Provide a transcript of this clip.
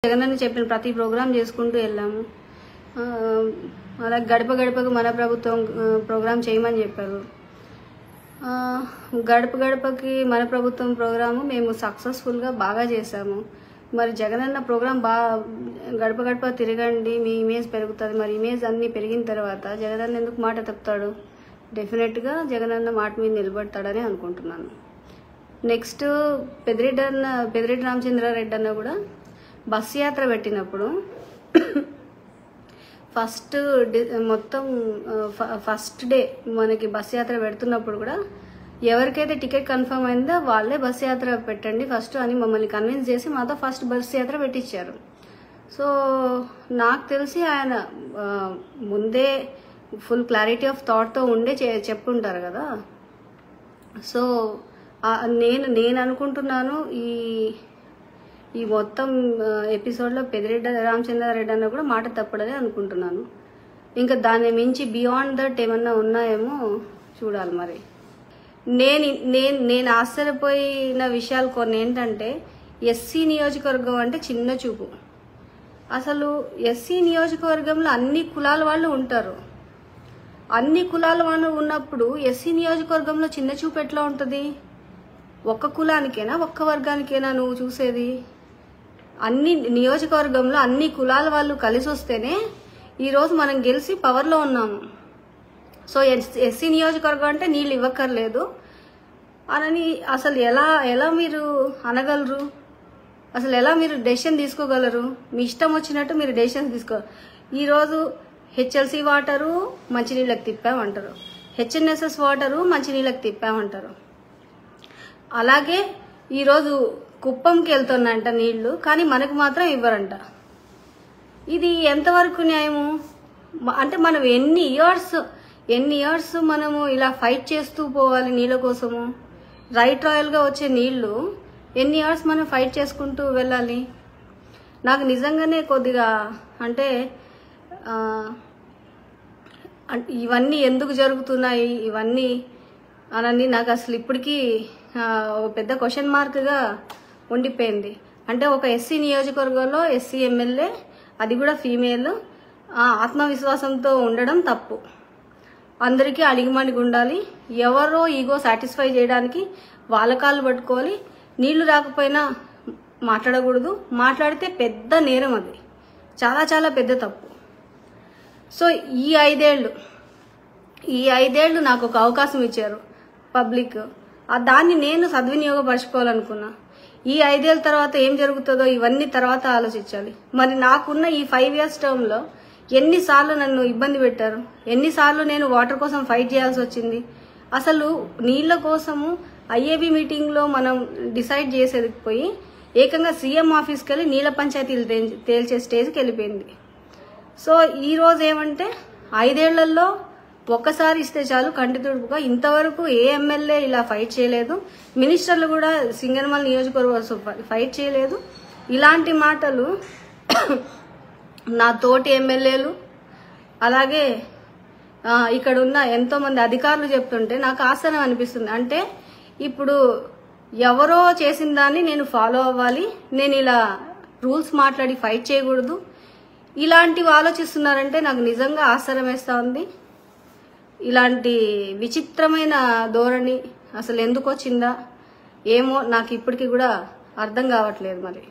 జగనన్న చెప్పిన ప్రతి ప్రోగ్రామ్ చేసుకుంటూ వెళ్ళాము. అలా గడప గడపకు మన ప్రభుత్వం ప్రోగ్రామ్ చేయమని చెప్పారు. గడప గడపకి మన ప్రభుత్వం ప్రోగ్రాము మేము సక్సెస్ఫుల్గా బాగా చేశాము. మరి జగనన్న ప్రోగ్రామ్ గడప గడప తిరగండి, మీ ఇమేజ్ పెరుగుతుంది. మరి ఇమేజ్ అన్నీ పెరిగిన తర్వాత జగనన్న ఎందుకు మాట తప్పుతాడు? డెఫినెట్గా జగనన్న మాట మీద నిలబడతాడని అనుకుంటున్నాను. నెక్స్ట్ పెద్దిరెడ్డి రామచంద్రారెడ్డి అన్న కూడా బస్ యాత్ర పెట్టినప్పుడు ఫస్ట్ డే మనకి బస్ యాత్ర పెడుతున్నప్పుడు కూడా ఎవరికైతే టికెట్ కన్ఫర్మ్ అయిందో వాళ్ళే బస్ యాత్ర పెట్టండి ఫస్ట్ అని మమ్మల్ని కన్విన్స్ చేసి మాతో ఫస్ట్ బస్ యాత్ర పెట్టించారు. సో నాకు తెలిసి ఆయన ముందే ఫుల్ క్లారిటీ ఆఫ్ థాట్తో ఉండే చెప్పుంటారు కదా. సో నేను అనుకుంటున్నాను ఈ మొత్తం ఎపిసోడ్లో పెద్దిరెడ్డి రామచంద్రారెడ్డి అన్న కూడా మాట తప్పడని అనుకుంటున్నాను. ఇంకా దాన్ని మించి బియాండ్ దట్ ఏమన్నా ఉన్నాయేమో చూడాలి. మరి నేను ఆశ్చర్యపోయిన విషయాలు కొన్ని ఏంటంటే, ఎస్సీ నియోజకవర్గం అంటే చిన్న చూపు. అసలు ఎస్సీ నియోజకవర్గంలో అన్ని కులాల వాళ్ళు ఉంటారు. అన్ని కులాల వాళ్ళు ఉన్నప్పుడు ఎస్సీ నియోజకవర్గంలో చిన్న చూపు ఎట్లా ఉంటుంది? ఒక్క కులానికేనా ఒక్క వర్గానికేనా నువ్వు చూసేది? అన్ని నియోజకవర్గంలో అన్ని కులాల వాళ్ళు కలిసి వస్తేనే ఈరోజు మనం గెలిచి పవర్లో ఉన్నాము. సో ఎస్సీ నియోజకవర్గం అంటే నీళ్ళు ఇవ్వక్కర్లేదు అని అసలు ఎలా మీరు అనగలరు? అసలు ఎలా మీరు డెసిషన్ తీసుకోగలరు? మీ ఇష్టం వచ్చినట్టు మీరు డెసిషన్ ఈరోజు హెచ్ఎల్సీ వాటరు మంచినీళ్ళకి తిప్పామంటారు, హెచ్ఎన్ఎస్ఎస్ వాటరు మంచినీళ్ళకి తిప్పామంటారు. అలాగే ఈరోజు కుప్పంకి వెళ్తుందంట నీళ్లు, కానీ మనకు మాత్రం ఇవ్వరంట. ఇది ఎంతవరకు న్యాయము? అంటే మనం ఎన్ని ఇయర్స్ మనము ఇలా ఫైట్ చేస్తూ పోవాలి నీళ్ళ కోసము? రైట్ రాయల్గా వచ్చే నీళ్లు ఎన్ని ఇయర్స్ మనం ఫైట్ చేసుకుంటూ వెళ్ళాలి? నాకు నిజంగానే కొద్దిగా అంటే ఇవన్నీ ఎందుకు జరుగుతున్నాయి ఇవన్నీ అని నాకు అసలు ఇప్పటికీ పెద్ద క్వశ్చన్ మార్క్గా ఉండిపోయింది. అంటే ఒక ఎస్సీ నియోజకవర్గంలో ఎస్సీ ఎమ్మెల్యే, అది కూడా ఫీమేల్, ఆత్మవిశ్వాసంతో ఉండడం తప్పు. అందరికీ అడిగిమడిగి ఉండాలి. ఎవరో ఈగో సాటిస్ఫై చేయడానికి వాళ్ళ కాళ్ళు పట్టుకోవాలి. నీళ్లు రాకపోయినా మాట్లాడకూడదు. మాట్లాడితే పెద్ద నేరం, అది చాలా చాలా పెద్ద తప్పు. సో ఈ ఐదేళ్లు నాకు ఒక అవకాశం ఇచ్చారు పబ్లిక్. దాన్ని నేను సద్వినియోగపరచుకోవాలనుకున్నా. ఈ 5 ఏళ్ళ తర్వాత ఏం జరుగుతుందో ఇవన్నీ తర్వాత ఆలోచించాలి. మరి నాకున్న ఈ 5 ఇయర్స్ టర్మ్లో ఎన్నిసార్లు నన్ను ఇబ్బంది పెట్టారు, ఎన్నిసార్లు నేను వాటర్ కోసం ఫైట్ చేయాల్సి వచ్చింది. అసలు నీళ్ల కోసము ఐఏబీ మీటింగ్లో మనం డిసైడ్ చేసేది పోయి ఏకంగా సీఎం ఆఫీస్కి వెళ్ళి నీళ్ల పంచాయతీలు తేల్చే స్టేజ్కి వెళ్ళిపోయింది. సో ఈరోజు ఏమంటే 5 ఏళ్లలో ఒక్కసారి ఇస్తే చాలు కంటి తుడుపుగా. ఇంతవరకు ఏ ఎమ్మెల్యే ఇలా ఫైట్ చేయలేదు, మినిస్టర్లు కూడా సింగనమల నియోజకవర్గం ఫైట్ చేయలేదు. ఇలాంటి మాటలు నా తోటి ఎమ్మెల్యేలు అలాగే ఇక్కడ ఉన్న ఎంతోమంది అధికారులు చెప్తుంటే నాకు ఆశ్చర్యం అనిపిస్తుంది. అంటే ఇప్పుడు ఎవరో చేసిన దాన్ని నేను ఫాలో అవ్వాలి, నేను ఇలా రూల్స్ మాట్లాడి ఫైట్ చేయకూడదు, ఇలాంటివి ఆలోచిస్తున్నారంటే నాకు నిజంగా ఆశ్చర్యం వేస్తూ ఉంది. ఇలాంటి విచిత్రమైన ధోరణి అసలు ఎందుకు వచ్చిందా ఏమో నాకు ఇప్పటికీ కూడా అర్థం కావట్లేదు. మరి